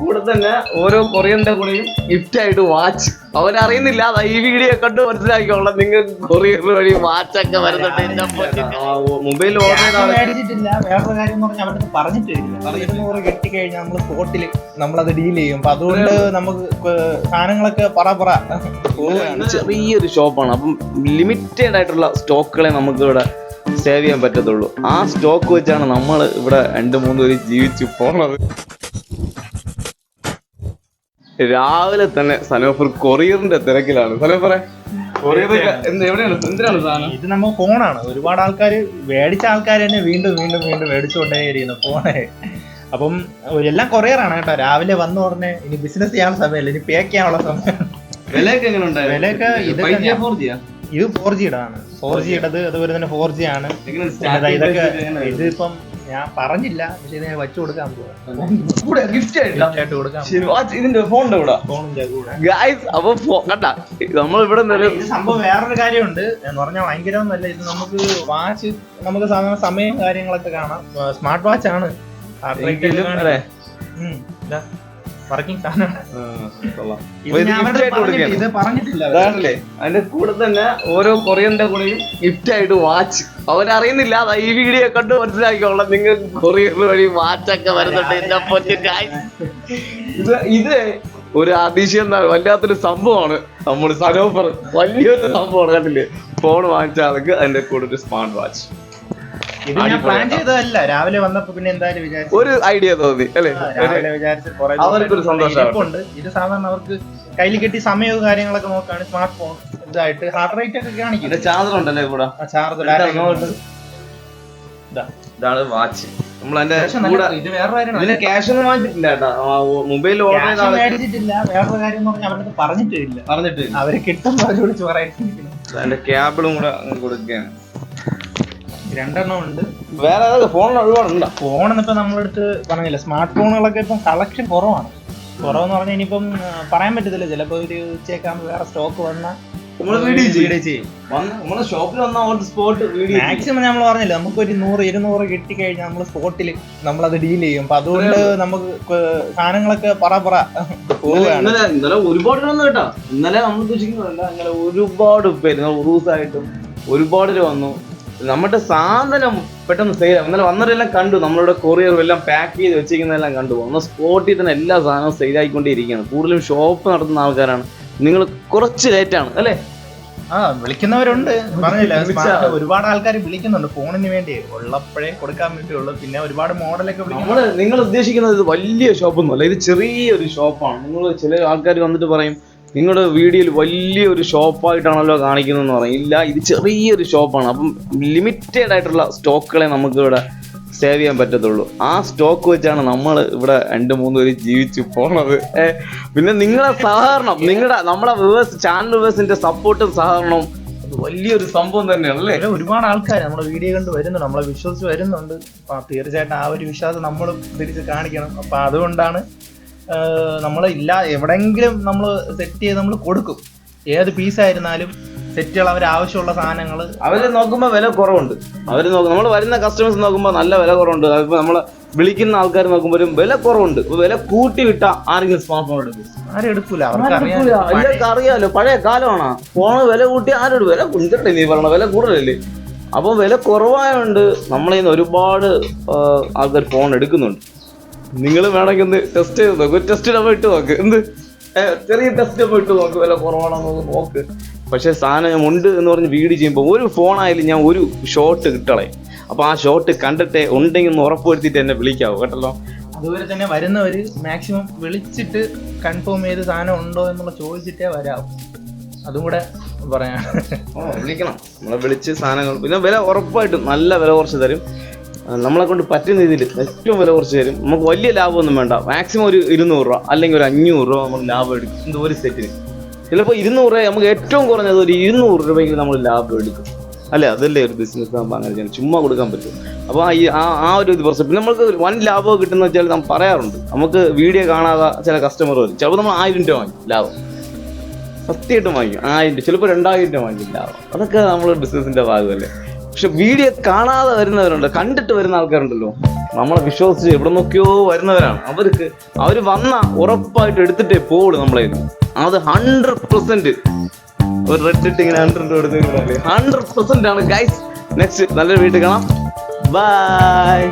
കൂടെ തന്നെ ഓരോ കൊറിയറിന്റെ കൂടെയും ഗിഫ്റ്റ് ആയിട്ട് വാച്ച്. അവരറിയുന്നില്ല ഈ വീഡിയോ കണ്ട് മനസ്സിലാക്കിക്കോളാം നിങ്ങൾക്ക് കൊറിയർ വഴി വാച്ചൊക്കെ വരുന്നുണ്ട്. മൊബൈൽ ഓർഡർ മേടിച്ചിട്ടില്ല. വേറൊരു കാര്യം എന്ന് പറഞ്ഞാൽ അവരുടെ പറഞ്ഞിട്ടില്ല. 200 കെട്ടിക്കഴിഞ്ഞാൽ നമ്മൾ സ്പോട്ടിൽ നമ്മളത് ഡീൽ ചെയ്യും. അപ്പൊ അതുകൊണ്ട് നമുക്ക് സാധനങ്ങളൊക്കെ ചെറിയൊരു ഷോപ്പാണ്. അപ്പം ലിമിറ്റഡ് ആയിട്ടുള്ള സ്റ്റോക്കുകളെ നമുക്ക് ഇവിടെ സേവ് ചെയ്യാൻ പറ്റത്തുള്ളൂ. ആ സ്റ്റോക്ക് വെച്ചാണ് നമ്മൾ ഇവിടെ 2-3 പേര് ജീവിച്ചു പോണത്. രാവിലെ തന്നെ സനോഫർ കൊറിയറിന്റെ തിരക്കിലാണ്. സനോഫറെ എന്തിനാണ് സാധനം? ഇത് നമ്മൾ ഫോണാണ്. ഒരുപാട് ആൾക്കാർ മേടിച്ച ആൾക്കാർ തന്നെ വീണ്ടും മേടിച്ചുകൊണ്ടേയിരിക്കുന്നു ഫോണ്. അപ്പം എല്ലാം കൊറിയറാണ് കേട്ടോ. രാവിലെ വന്ന ഉടനെ ഇനി ബിസിനസ് ചെയ്യാനുള്ള സമയമല്ല, ഇനി പേ ചെയ്യാനുള്ള സമയം. വിലയൊക്കെ എങ്ങനെയുണ്ട്? വിലയൊക്കെ ഇത് 4G ആണ്. 4G ഇടത് അതുപോലെ തന്നെ 4G ആണ്. ഇതൊക്കെ ഇതിപ്പം ഞാൻ പറഞ്ഞില്ല, പക്ഷെ ഇത് ഞാൻ വെച്ചു കൊടുക്കാൻ പോവാ. ഗിഫ്റ്റ് ആയിട്ട് കൊടുക്കാം. ഇതിന്റെ ഫോണിന്റെ കൂടെ കണ്ടാ നമ്മളിവിടെ സംഭവം. വേറൊരു കാര്യമുണ്ട് എന്ന് പറഞ്ഞാൽ ഭയങ്കരമൊന്നുമല്ല ഇത്. നമുക്ക് വാച്ച് നമുക്ക് സാധാരണ സമയം കാര്യങ്ങളൊക്കെ കാണാം. സ്മാർട്ട് വാച്ച് ആണ്. വർക്കിംഗ് സാധനമാണ്. അതിന്റെ കൂടെ തന്നെ ഓരോ കൊറിയറിന്റെ കൂടെയും ഗിഫ്റ്റ് ആയിട്ട് വാച്ച്. അവരറിയുന്നില്ല ഈ വീഡിയോ കണ്ട് മനസ്സിലാക്കിക്കോളാം നിങ്ങൾക്ക് കൊറിയർ വഴി വാച്ചൊക്കെ വരുന്നുണ്ട്. ഇത് ഒരു അതിശയം, വല്ലാത്തൊരു സംഭവമാണ്. നമ്മൾ സനോഫർ വലിയൊരു സംഭവമാണ്. കണ്ടില്ലേ, ഫോൺ വാങ്ങിച്ച ആൾക്ക് അതിന്റെ കൂടെ ഒരു സ്മാർട്ട് വാച്ച്. ഇത് ഞാൻ പ്ലാൻ ചെയ്തതല്ല. രാവിലെ വന്നപ്പോ പിന്നെ എന്തായാലും വിചാരിച്ചു, ഒരു ഐഡിയ തോന്നി അല്ലേ? അവർക്കൊരു സന്തോഷമുണ്ട്. ഇത് സാധാരണ അവർക്ക് കയ്യിൽ കെട്ടി സമയവും കാര്യങ്ങളൊക്കെ നോക്കാണ്. സ്മാർട്ട് ഫോൺ ഇതായിട്ട് ഹാർട്ട് റേറ്റ് ഒക്കെ കാണിക്കും. ചാർജർ ഉണ്ടല്ലേ ഇവിടെ? ചാർജർ ഇതാണ് വാച്ച്. ഇത് വേറെ കാര്യമാണ്. ക്യാഷ് ഒന്നും വാങ്ങിച്ചിട്ടില്ല കേട്ടോ. മൊബൈൽ ഓർഡർ മേടിച്ചിട്ടില്ല. വേറൊരു കാര്യം എന്ന് പറഞ്ഞാൽ അവരുടെ പറഞ്ഞിട്ടില്ല. അവര് കിട്ടുമ്പോൾ അവര് വിളിച്ച് പറയാൻ അതിന്റെ ക്യാബിളും കൂടെ കൊടുക്കുകയാണ്. 2 ഉണ്ട്. വേറെ ഫോണിന് ഒരുപാടുണ്ടോ? ഫോണെന്നിപ്പോ നമ്മളെടുത്ത് പറഞ്ഞില്ല. സ്മാർട്ട് ഫോണുകളൊക്കെ ഇപ്പം കളക്ഷൻ കുറവെന്ന് പറഞ്ഞാൽ ഇനിയിപ്പം പറയാൻ പറ്റത്തില്ല. ചിലപ്പോ ഒരു ഉച്ചയൊക്കെ വേറെ സ്റ്റോക്ക് വന്നാൽ മാക്സിമം നമ്മൾ പറഞ്ഞില്ല, നമുക്കൊരു 100-200 കിട്ടിക്കഴിഞ്ഞാൽ നമ്മൾ സ്പോട്ടിൽ നമ്മളത് ഡീൽ ചെയ്യും. അപ്പൊ അതുകൊണ്ട് നമുക്ക് സാധനങ്ങളൊക്കെ ഇന്നലെ ഒരുപാട് കേട്ടോ. ഇന്നലെ നമ്മൾ ഉദ്ദേശിക്കുന്നതല്ല, ഇന്നലെ ഒരുപാട് പേര് ഉറൂസായിട്ടും ഒരുപാട് വന്നു. നമ്മുടെ സാധനം പെട്ടെന്ന് സെയിൽ ആവും. ഇന്നലെ വന്നവരെല്ലാം കണ്ടു. നമ്മളിവിടെ കൊറിയർ എല്ലാം പാക്ക് ചെയ്ത് വെച്ചിരിക്കുന്നതെല്ലാം കണ്ടു. ഒന്ന് സ്പോട്ടിൽ തന്നെ എല്ലാ സാധനവും സെയിൽ ആയിക്കൊണ്ടിരിക്കുകയാണ്. കൂടുതലും ഷോപ്പ് നടത്തുന്ന ആൾക്കാരാണ്. നിങ്ങൾ കുറച്ച് ലേറ്റാണ് അല്ലേ? വിളിക്കുന്നവരുണ്ട്. പറഞ്ഞില്ല, ഒരുപാട് ആൾക്കാർ വിളിക്കുന്നുണ്ട് ഫോണിന് വേണ്ടി. ഉള്ളപ്പോഴേ കൊടുക്കാൻ വേണ്ടിയുള്ളൂ. പിന്നെ ഒരുപാട് മോഡലൊക്കെ നിങ്ങൾ ഉദ്ദേശിക്കുന്നത് ഇത് വലിയ ഷോപ്പൊന്നുമല്ല, ഇത് ചെറിയൊരു ഷോപ്പാണ്. നിങ്ങൾ ചില ആൾക്കാർ വന്നിട്ട് പറയും നിങ്ങളുടെ വീഡിയോയിൽ വലിയൊരു ഷോപ്പായിട്ടാണല്ലോ കാണിക്കുന്നതെന്ന് പറയും. ഇല്ല, ഇത് ചെറിയൊരു ഷോപ്പാണ്. അപ്പം ലിമിറ്റഡ് ആയിട്ടുള്ള സ്റ്റോക്കുകളെ നമുക്ക് ഇവിടെ സേവ് ചെയ്യാൻ പറ്റത്തുള്ളൂ. ആ സ്റ്റോക്ക് വെച്ചാണ് നമ്മൾ ഇവിടെ 2-3 പേര് ജീവിച്ചു പോണത്. പിന്നെ നിങ്ങളെ സഹകരണം, നമ്മളെ ചാനൽ വ്യൂവേഴ്സിന്റെ സപ്പോർട്ടും സഹകരണവും വലിയൊരു സംഭവം തന്നെയാണ് അല്ലേ? ഒരുപാട് ആൾക്കാർ നമ്മുടെ വീഡിയോ കണ്ട് വരുന്നുണ്ട്, നമ്മളെ വിശ്വസിച്ച് വരുന്നുണ്ട്. അപ്പൊ തീർച്ചയായിട്ടും ആ ഒരു വിശ്വാസം നമ്മളും തിരിച്ച് കാണിക്കണം. അപ്പൊ അതുകൊണ്ടാണ് നമ്മൾ എവിടെങ്കിലും നമ്മൾ സെറ്റ് ചെയ്ത് നമ്മൾ കൊടുക്കും. ഏത് പീസായിരുന്നാലും സെറ്റുകൾ അവർ ആവശ്യമുള്ള സാധനങ്ങൾ അവര് നോക്കുമ്പോൾ വില കുറവുണ്ട്. നമ്മൾ വരുന്ന കസ്റ്റമേഴ്സ് നോക്കുമ്പോൾ നല്ല വില കുറവുണ്ട്. അതിപ്പോൾ നമ്മൾ വിളിക്കുന്ന ആൾക്കാർ നോക്കുമ്പോഴും വില കുറവുണ്ട്. വില കൂട്ടി വിട്ടാൽ ആരെങ്കിലും സ്മാർട്ട് ഫോൺ എടുക്കും? ആരും എടുക്കൂല. അവർക്ക് അറിയാലോ, പഴയ കാലമാണ്. ഫോണ് വില കൂട്ടി ആരോട് വില കുഞ്ചട്ടെ നീ പറഞ്ഞ വില കൂടുതലല്ലേ? അപ്പം വില കുറവായതുകൊണ്ട് നമ്മളിൽ നിന്ന് ഒരുപാട് ആൾക്കാർ ഫോൺ എടുക്കുന്നുണ്ട്. നിങ്ങൾ വേണമെങ്കിൽ ഒന്ന് ടെസ്റ്റ് ചെയ്ത് നോക്ക്. ഒരു ടെസ്റ്റ് ഡബ ഇട്ട് നോക്ക്. ചെറിയ ടെസ്റ്റ് ഡബ ഇട്ട് നോക്ക്, വില കുറവാണോ നോക്ക്. പക്ഷേ സാധനം ഉണ്ട് എന്ന് പറഞ്ഞ് വീഡിയോ ചെയ്യുമ്പോൾ ഒരു ഫോണായാലും ഞാൻ ഒരു ഷോട്ട് കിട്ടളേ. അപ്പോൾ ആ ഷോട്ട് കണ്ടിട്ടേ ഉണ്ടെങ്കിൽ ഒന്ന് ഉറപ്പുവരുത്തിയിട്ട് എന്നെ വിളിക്കാവൂ കേട്ടല്ലോ. അതുപോലെ തന്നെ വരുന്നവർ മാക്സിമം വിളിച്ചിട്ട് കൺഫേം ചെയ്ത് സാധനം ഉണ്ടോ എന്നുള്ള ചോദിച്ചിട്ടേ വരാവും. അതും കൂടെ പറയാം. വിളിക്കണം. നമ്മളെ വിളിച്ച് സാധനങ്ങൾ, പിന്നെ വില ഉറപ്പായിട്ടും നല്ല വില കുറച്ച് തരും. നമ്മളെ കൊണ്ട് പറ്റുന്ന രീതിയിൽ ഏറ്റവും വില കുറച്ച് തരും. നമുക്ക് വലിയ ലാഭമൊന്നും വേണ്ട. മാക്സിമം ഒരു 200 രൂപ അല്ലെങ്കിൽ ഒരു 500 രൂപ നമ്മൾ ലാഭം എടുക്കും ഒരു സെറ്റിന്. ചിലപ്പോൾ 200 രൂപ, നമുക്ക് ഏറ്റവും കുറഞ്ഞത് ഒരു 200 രൂപയെങ്കിലും നമ്മൾ ലാഭം എടുക്കും അല്ലേ? അതല്ലേ ഒരു ബിസിനസ് ആകുമ്പോൾ അങ്ങനെ ചെയ്യാൻ ചുമ്മാ കൊടുക്കാൻ പറ്റും. അപ്പോൾ ആ ഒരു ഇത് പ്രശ്നം. പിന്നെ നമുക്ക് വൻ ലാഭം കിട്ടുന്ന വെച്ചാൽ നമ്മൾ പറയാറുണ്ട്, നമുക്ക് വീഡിയോ കാണാതെ ചില കസ്റ്റമർ വരും. ചിലപ്പോൾ നമ്മൾ 1000 രൂപ വാങ്ങിക്കും ലാഭം, സത്യമായിട്ടും വാങ്ങിക്കും 1000 രൂപ, ചിലപ്പോൾ 2000 രൂപ വാങ്ങിക്കും ലാഭം. അതൊക്കെ നമ്മൾ ബിസിനസിൻ്റെ ഭാഗമല്ലേ? പക്ഷെ വീഡിയോ കാണാതെ വരുന്നവരുണ്ട്, കണ്ടിട്ട് വരുന്ന ആൾക്കാരുണ്ടല്ലോ, നമ്മളെ വിശ്വസിച്ച് എവിടെ നോക്കിയോ വരുന്നവരാണ്. അവര് വന്ന ഉറപ്പായിട്ട് എടുത്തിട്ടേ പോവുള്ളൂ നമ്മളെ. അത് 100%. ഒരു റെഡ് ഇങ്ങനെ 100% ആണ് ഗൈസ്. നെക്സ്റ്റ് നല്ലൊരു വീട്ടിൽ കാണാം. ബൈ.